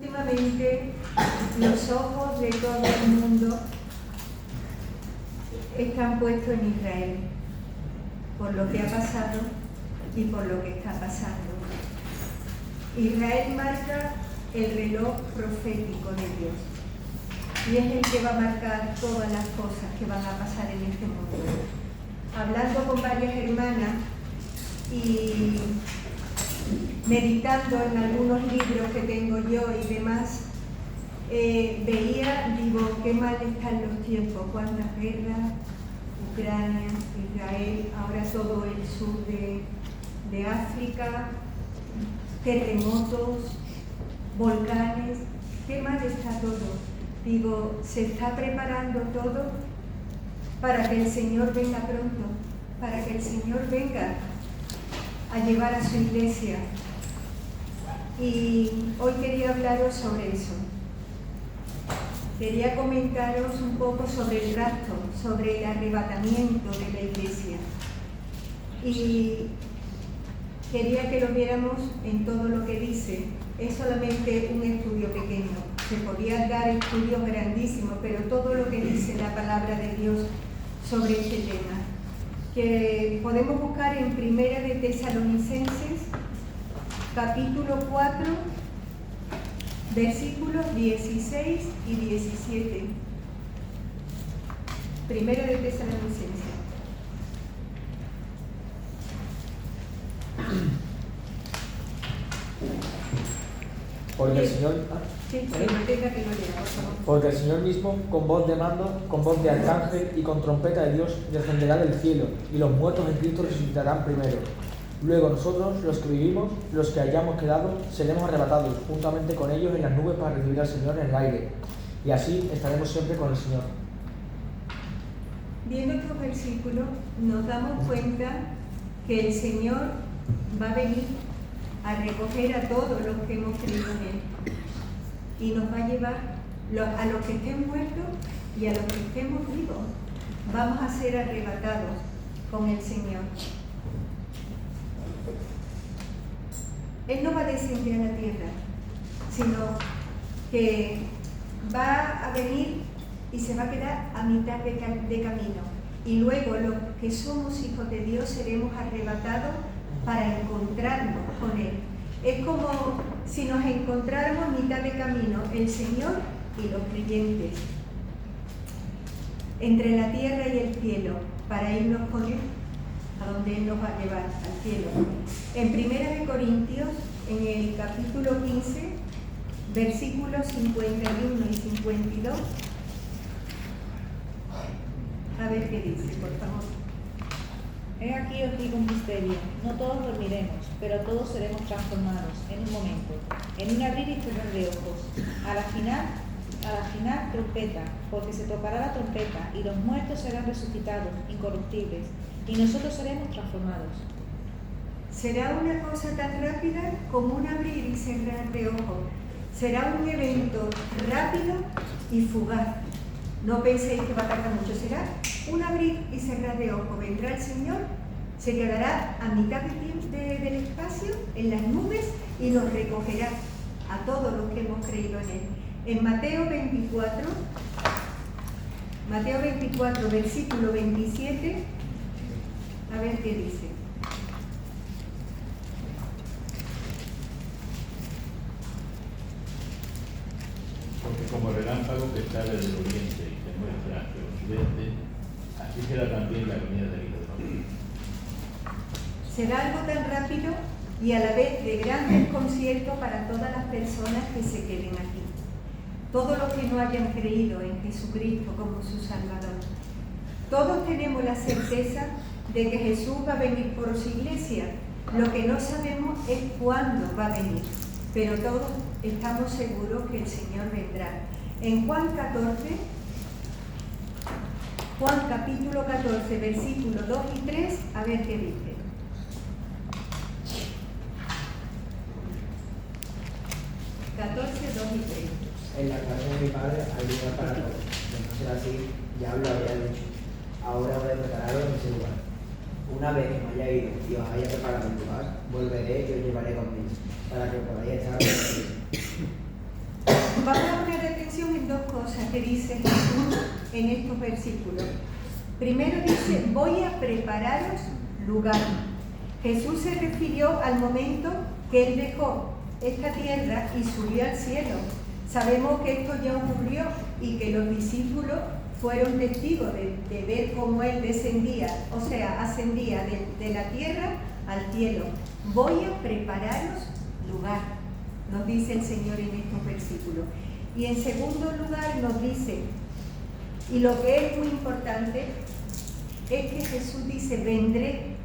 Últimamente los ojos de todo el mundo están puestos en Israel, por lo que ha pasado y por lo que está pasando. Israel marca el reloj profético de Dios y es el que va a marcar todas las cosas que van a pasar en este mundo. Hablando con varias hermanas y meditando en algunos libros que tengo yo y demás, veía, digo, qué mal están los tiempos, cuántas guerras, Ucrania, Israel, ahora todo el sur de África, terremotos, volcanes, qué mal está todo. Digo, se está preparando todo para que el Señor venga pronto, para que el Señor venga a llevar a su iglesia. Y hoy quería hablaros sobre eso. Quería comentaros un poco sobre el rapto, sobre el arrebatamiento de la iglesia. Y quería que lo viéramos en todo lo que dice. Es solamente un estudio pequeño. Se podían dar estudios grandísimos, pero todo lo que dice la palabra de Dios sobre este tema, que podemos buscar en Primera de Tesalonicenses, capítulo 4, versículos 16 y 17. Primera de Tesalonicenses. Porque el Señor, porque el Señor mismo, con voz de mando, con voz de arcángel y con trompeta de Dios, descenderá del cielo, y los muertos en Cristo resucitarán primero. Luego nosotros, los que vivimos, los que hayamos quedado, seremos arrebatados juntamente con ellos en las nubes para recibir al Señor en el aire. Y así estaremos siempre con el Señor. Viendo estos versículos, nos damos cuenta que el Señor va a venir a recoger a todos los que hemos creído en Él y nos va a llevar a los que estén muertos y a los que estemos vivos. Vamos a ser arrebatados con el Señor. Él no va a descender a la tierra, sino que va a venir y se va a quedar a mitad de camino. Y luego los que somos hijos de Dios seremos arrebatados para encontrarnos con Él. Es como si nos encontráramos a mitad de camino, el Señor y los creyentes, entre la tierra y el cielo, para irnos con Él a donde Él nos va a llevar, al cielo. En Primera de Corintios, en el capítulo 15, versículos 51 y 52, a ver qué dice, por favor. He aquí os digo un misterio, no todos dormiremos, pero todos seremos transformados en un momento, en un abrir y cerrar de ojos. A la final trompeta, porque se tocará la trompeta y los muertos serán resucitados, incorruptibles, y nosotros seremos transformados. Será una cosa tan rápida como un abrir y cerrar de ojos. Será un evento rápido y fugaz. No penséis que va a tardar mucho, será un abrir y cerrar de ojos. Vendrá el Señor, se quedará a mitad del espacio, en las nubes, y nos recogerá a todos los que hemos creído en Él. En Mateo 24, versículo 27, a ver qué dice. Porque como el relámpago que sale del oriente y se muestra hacia el occidente, así será también la venida del Hijo del Hombre. Será algo tan rápido y a la vez de gran desconcierto para todas las personas que se queden aquí. Todos los que no hayan creído en Jesucristo como su Salvador. Todos tenemos la certeza de que Jesús va a venir por su iglesia. Lo que no sabemos es cuándo va a venir, pero todos estamos seguros que el Señor vendrá. En Juan capítulo 14, versículos 2 y 3, a ver qué dice. En la casa de mi padre hay lugar para todos. De no ser así, ya lo habría dicho. Ahora voy a prepararos en ese lugar. Una vez que me haya ido y os haya preparado un lugar, volveré y os llevaré conmigo, para que podáis estar conmigo. cosas que dice Jesús en estos versículos. Primero dice, voy a prepararos lugar. Jesús se refirió al momento que Él dejó esta tierra y subió al cielo. Sabemos que esto ya ocurrió y que los discípulos fueron testigos de ver cómo Él descendía, o sea, ascendía de la tierra al cielo. Voy a prepararos lugar, nos dice el Señor en estos versículos. Y en segundo lugar nos dice, y lo que es muy importante, es que Jesús dice, vendré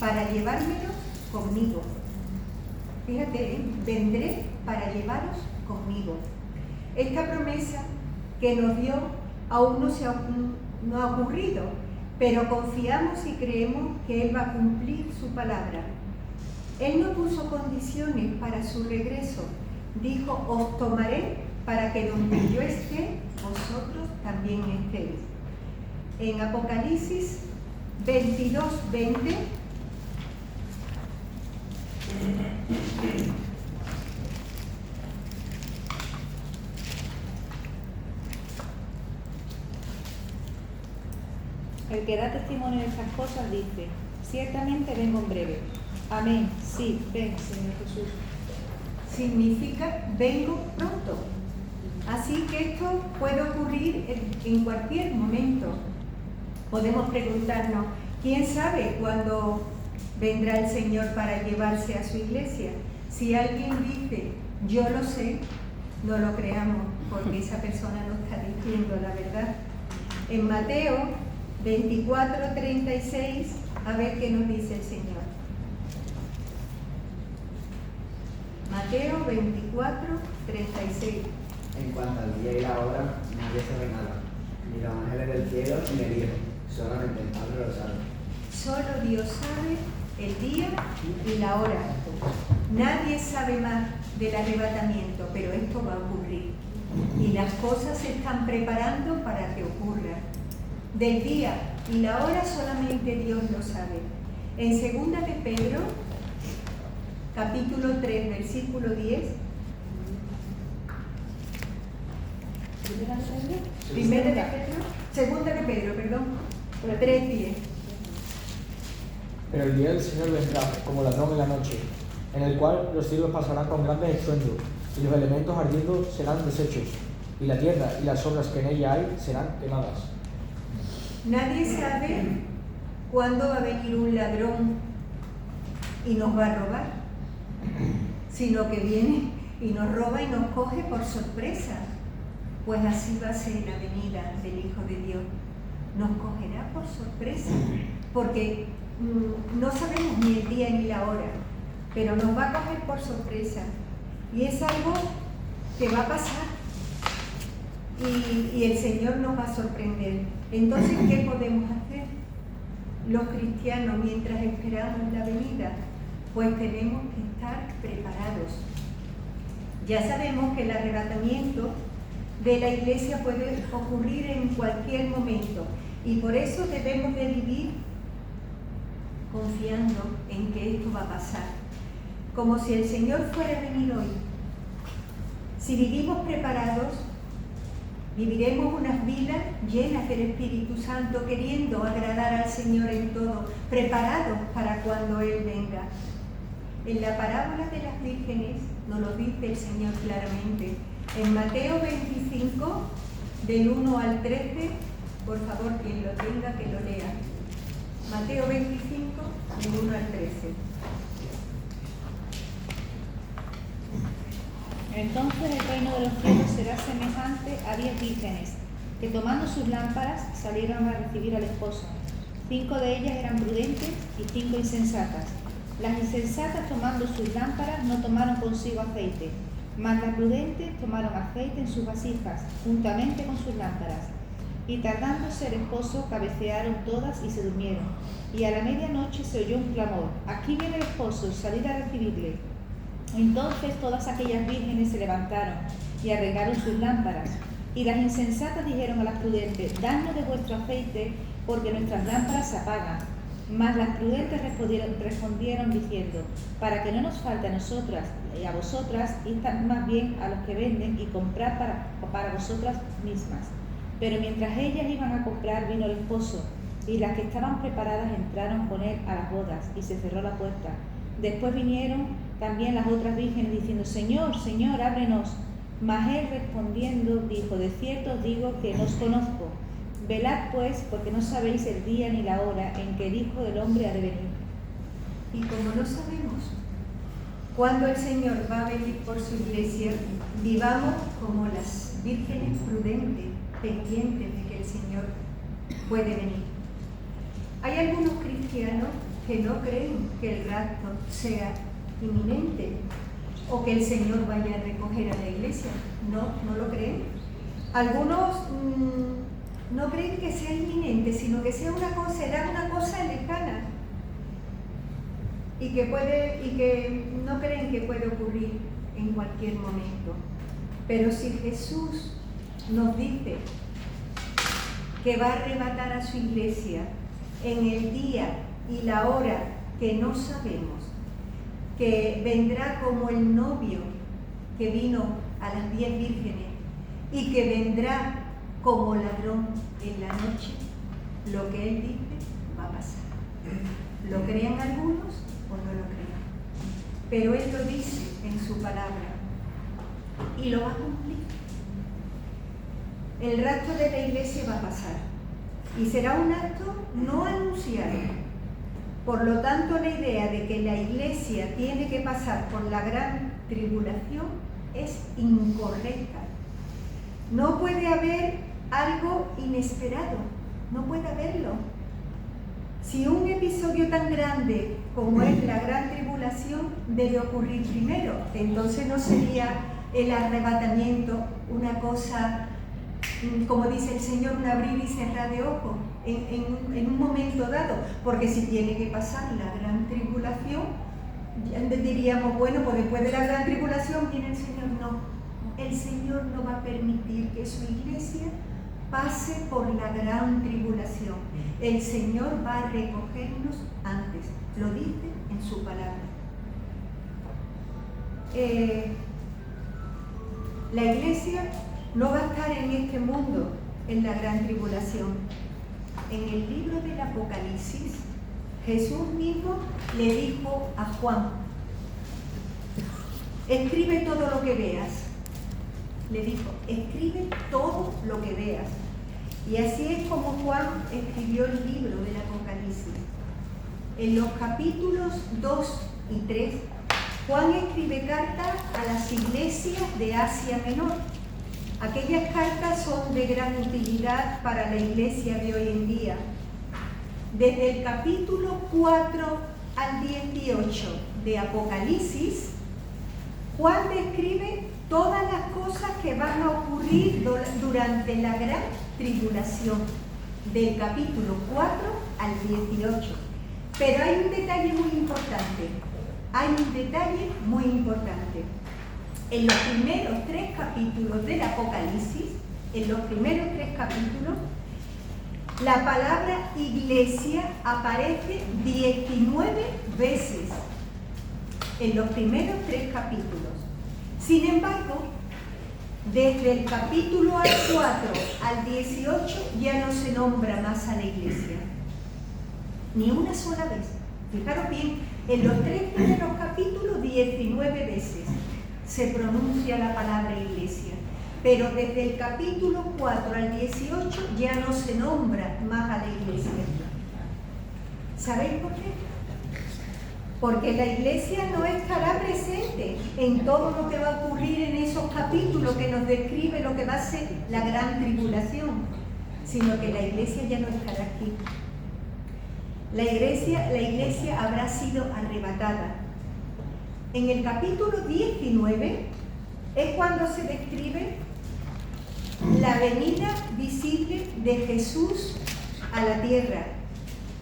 para llevármelos conmigo. Fíjate, vendré para llevaros conmigo. Esta promesa que nos dio aún no ha ocurrido, pero confiamos y creemos que Él va a cumplir su palabra. Él no puso condiciones para su regreso. Dijo, os tomaré para que donde yo esté, vosotros también estéis. En Apocalipsis 22:20, el que da testimonio de estas cosas dice, ciertamente vengo en breve. Amén. Sí, ven, Señor Jesús. significa vengo pronto. Así que esto puede ocurrir en cualquier momento. Podemos preguntarnos, ¿quién sabe cuándo vendrá el Señor para llevarse a su iglesia? Si alguien dice, yo lo sé, no lo creamos, porque esa persona no está diciendo la verdad. En Mateo 24:36, a ver qué nos dice el Señor. Mateo 24:36. En cuanto al día y la hora, nadie sabe nada, ni los ángeles del cielo ni el Hijo, solamente el Padre lo sabe. Solo Dios sabe el día y la hora. Nadie sabe más del arrebatamiento, pero esto va a ocurrir. Y las cosas se están preparando para que ocurra. Del día y la hora solamente Dios lo sabe. En 2 de Pedro, capítulo 3, versículo 10. Segunda de Pedro, perdón. 3:10. Pero el día del Señor vendrá como ladrón en la noche, en el cual los cielos pasarán con grandes estruendos, y los elementos ardiendo serán deshechos, y la tierra y las obras que en ella hay serán quemadas. Nadie sabe cuándo va a venir un ladrón y nos va a robar, sino que viene y nos roba y nos coge por sorpresa. Pues así va a ser la venida del Hijo de Dios. Nos cogerá por sorpresa, porque no sabemos ni el día ni la hora, pero nos va a coger por sorpresa. Y es algo que va a pasar. Y el Señor nos va a sorprender. Entonces, ¿qué podemos hacer? Los cristianos, mientras esperamos la venida, pues tenemos que estar preparados. Ya sabemos que el arrebatamiento de la iglesia puede ocurrir en cualquier momento, y por eso debemos de vivir confiando en que esto va a pasar, como si el Señor fuera a venir hoy. Si vivimos preparados, viviremos unas vidas llenas del Espíritu Santo, queriendo agradar al Señor en todo, preparados para cuando Él venga. En la parábola de las vírgenes nos lo dice el Señor claramente. En Mateo 25, del 1 al 13, por favor, quien lo tenga, que lo lea. Mateo 25, del 1 al 13. Entonces el reino de los cielos será semejante a 10 vírgenes, que tomando sus lámparas salieron a recibir al esposo. 5 de ellas eran prudentes y 5 insensatas. Las insensatas, tomando sus lámparas, no tomaron consigo aceite, mas las prudentes tomaron aceite en sus vasijas, juntamente con sus lámparas. Y tardándose el esposo, cabecearon todas y se durmieron. Y a la medianoche se oyó un clamor: aquí viene el esposo, salid a recibirle. Entonces todas aquellas vírgenes se levantaron y arreglaron sus lámparas. Y las insensatas dijeron a las prudentes: dadnos de vuestro aceite, porque nuestras lámparas se apagan. Mas las prudentes respondieron diciendo: para que no nos falte a nosotras y a vosotras, id más bien a los que venden y comprad para vosotras mismas. Pero mientras ellas iban a comprar, vino el esposo, y las que estaban preparadas entraron con él a las bodas, y se cerró la puerta. Después vinieron también las otras vírgenes diciendo: Señor, Señor, ábrenos. Mas él respondiendo dijo: de cierto os digo que no os conozco. Velad pues, porque no sabéis el día ni la hora en que el Hijo del Hombre ha de venir. Y como no sabemos cuándo el Señor va a venir por su iglesia, vivamos como las vírgenes prudentes, pendientes de que el Señor puede venir. Hay algunos cristianos que no creen que el rapto sea inminente o que el Señor vaya a recoger a la iglesia. No lo creen. Algunos no creen que sea inminente, sino que será una cosa lejana y que no creen que puede ocurrir en cualquier momento. Pero si Jesús nos dice que va a arrebatar a su iglesia en el día y la hora que no sabemos, que vendrá como el novio que vino a las 10 vírgenes y que vendrá como ladrón en la noche, lo que él dice va a pasar. ¿Lo crean algunos o no lo crean? Pero él lo dice en su palabra y lo va a cumplir. El rapto de la iglesia va a pasar y será un acto no anunciado. Por lo tanto, la idea de que la iglesia tiene que pasar por la gran tribulación es incorrecta. No puede haber algo inesperado, no puede haberlo. Si un episodio tan grande como es la gran tribulación debe ocurrir primero, entonces no sería el arrebatamiento una cosa, como dice el Señor, un abrir y cerrar de ojos en un momento dado, porque si tiene que pasar la gran tribulación, ya diríamos, bueno, pues después de la gran tribulación viene el Señor. No, el Señor no va a permitir que su iglesia pase por la gran tribulación. El Señor va a recogernos antes, lo dice en su palabra. La iglesia no va a estar en este mundo en la gran tribulación. En el libro del Apocalipsis, Jesús mismo le dijo a Juan: escribe todo lo que veas. Le dijo: escribe todo lo que veas. Y así es como Juan escribió el libro del Apocalipsis. En los capítulos 2 y 3, Juan escribe cartas a las iglesias de Asia Menor. Aquellas cartas son de gran utilidad para la iglesia de hoy en día. Desde el capítulo 4 al 18 de Apocalipsis, Juan describe todas las cosas que van a ocurrir durante la gran tribulación, del capítulo 4 al 18. Pero hay un detalle muy importante. En los primeros 3 capítulos del Apocalipsis, la palabra iglesia aparece 19 veces en los primeros 3 capítulos. Sin embargo, desde el capítulo 4 al 18 ya no se nombra más a la iglesia. Ni una sola vez. Fijaros bien, en los 3 primeros capítulos 19 veces se pronuncia la palabra iglesia. Pero desde el capítulo 4 al 18 ya no se nombra más a la iglesia. ¿Sabéis por qué? Porque la iglesia no estará presente en todo lo que va a ocurrir en esos capítulos que nos describe lo que va a ser la gran tribulación, sino que la iglesia ya no estará aquí. La iglesia habrá sido arrebatada. En el capítulo 19 es cuando se describe la venida visible de Jesús a la tierra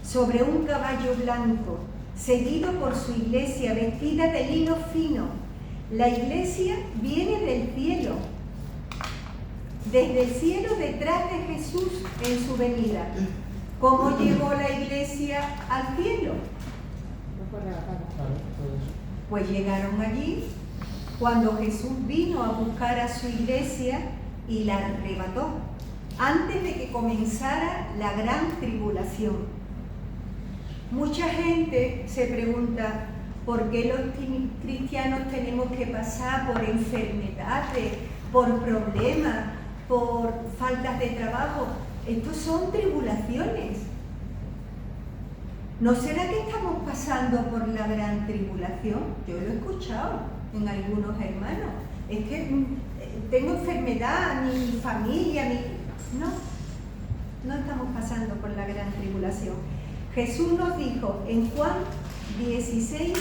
sobre un caballo blanco, seguido por su iglesia vestida de lino fino. La iglesia viene del cielo, desde el cielo detrás de Jesús en su venida. ¿Cómo llegó la iglesia al cielo? No fue arrebatada. Claro, todo eso. Pues llegaron allí cuando Jesús vino a buscar a su iglesia y la arrebató, antes de que comenzara la gran tribulación. Mucha gente se pregunta, ¿por qué los cristianos tenemos que pasar por enfermedades, por problemas, por faltas de trabajo? Estos son tribulaciones. ¿No será que estamos pasando por la gran tribulación? Yo lo he escuchado en algunos hermanos. Es que tengo enfermedad, mi familia, no estamos pasando por la gran tribulación. Jesús nos dijo en Juan 16,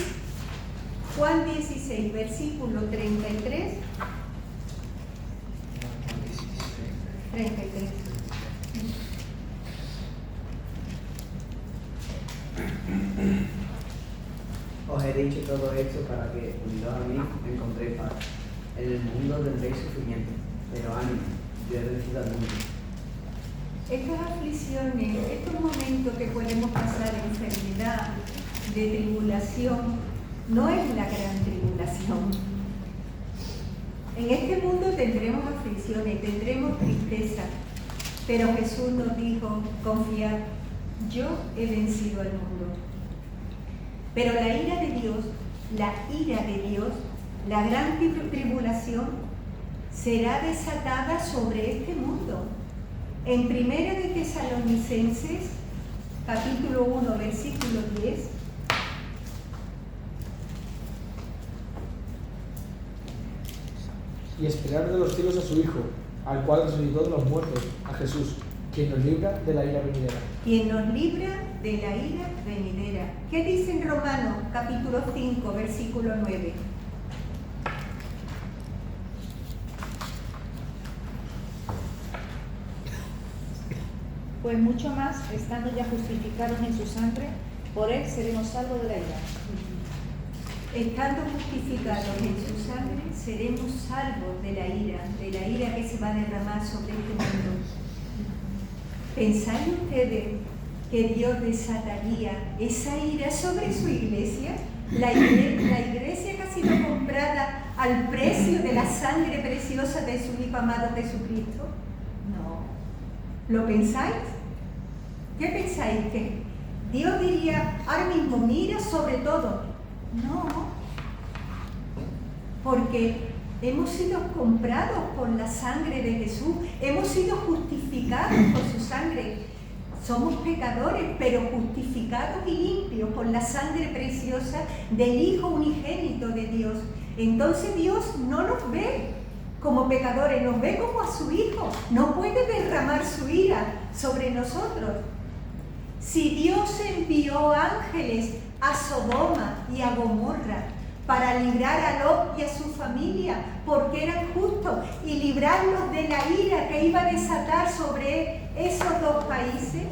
versículo 33. Os he dicho todo esto para que, unidos a mí, encontréis paz. En el mundo tendréis sufrimiento, pero ánimo, yo he vencido al mundo. Estas aflicciones, estos momentos que podemos pasar de enfermedad, de tribulación, no es la gran tribulación. En este mundo tendremos aflicciones, tendremos tristeza, pero Jesús nos dijo, confiad, yo he vencido al mundo. Pero la ira de Dios, la gran tribulación, será desatada sobre este mundo. En 1 de Tesalonicenses, capítulo 1, versículo 10, y esperar de los cielos a su Hijo, al cual resucitó de los muertos, a Jesús, quien nos libra de la ira venidera. quien nos libra de la ira venidera. ¿Qué dice en Romanos, capítulo 5, versículo 9? Pues mucho más, estando ya justificados en su sangre, por él seremos salvos de la ira. Estando justificados en su sangre, seremos salvos de la ira que se va a derramar sobre este mundo. ¿Pensáis ustedes que Dios desataría esa ira sobre su iglesia? La iglesia que ha sido comprada al precio de la sangre preciosa de su Hijo amado Jesucristo. No. ¿Lo pensáis? ¿Qué pensáis? ¿Que Dios diría ahora mismo, mira sobre todo? No. Porque hemos sido comprados por la sangre de Jesús, hemos sido justificados por su sangre. Somos pecadores, pero justificados y limpios por la sangre preciosa del Hijo unigénito de Dios. Entonces Dios no nos ve como pecadores, nos ve como a su Hijo. No puede derramar su ira sobre nosotros. Si Dios envió ángeles a Sodoma y a Gomorra para librar a Lot y a su familia, porque eran justos, y librarlos de la ira que iba a desatar sobre esos dos países,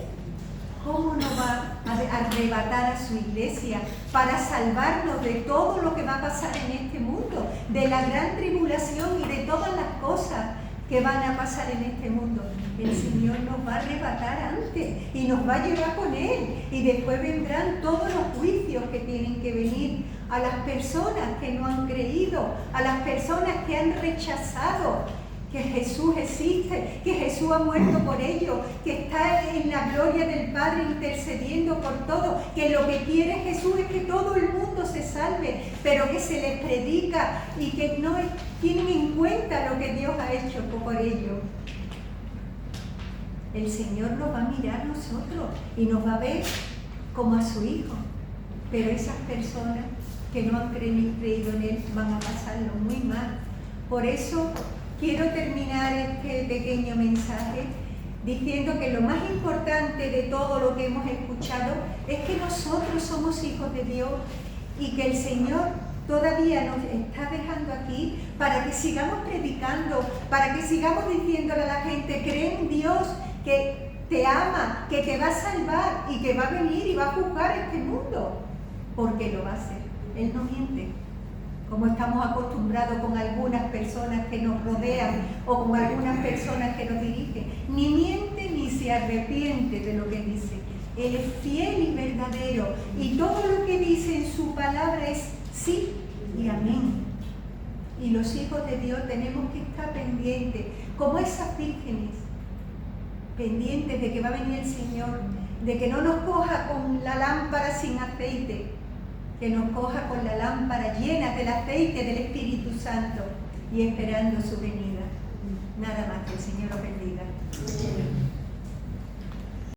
¿cómo no va a arrebatar a su iglesia para salvarnos de todo lo que va a pasar en este mundo, de la gran tribulación y de todas las cosas que van a pasar en este mundo? El Señor nos va a arrebatar antes y nos va a llevar con Él, y después vendrán todos los juicios que tienen que venir a las personas que no han creído, a las personas que han rechazado que Jesús existe, que Jesús ha muerto por ellos, que está en la gloria del Padre intercediendo por todo, que lo que quiere Jesús es que todo el mundo se salve, pero que se les predica y que no tienen en cuenta lo que Dios ha hecho por ellos. El Señor nos va a mirar a nosotros y nos va a ver como a su Hijo, pero esas personas que no han creído en Él van a pasarlo muy mal. Por eso quiero terminar este pequeño mensaje diciendo que lo más importante de todo lo que hemos escuchado es que nosotros somos hijos de Dios y que el Señor todavía nos está dejando aquí para que sigamos predicando, para que sigamos diciéndole a la gente, cree en Dios, que te ama, que te va a salvar y que va a venir y va a juzgar este mundo, porque lo va a hacer. Él no miente, como estamos acostumbrados con algunas personas que nos rodean o con algunas personas que nos dirigen. Ni miente ni se arrepiente de lo que dice. Él es fiel y verdadero. Y todo lo que dice en su palabra es sí y amén. Y los hijos de Dios tenemos que estar pendientes, como esas vírgenes, pendientes de que va a venir el Señor, de que no nos coja con la lámpara sin aceite, que nos coja con la lámpara llena del aceite del Espíritu Santo y esperando su venida. Nada más, que el Señor os bendiga.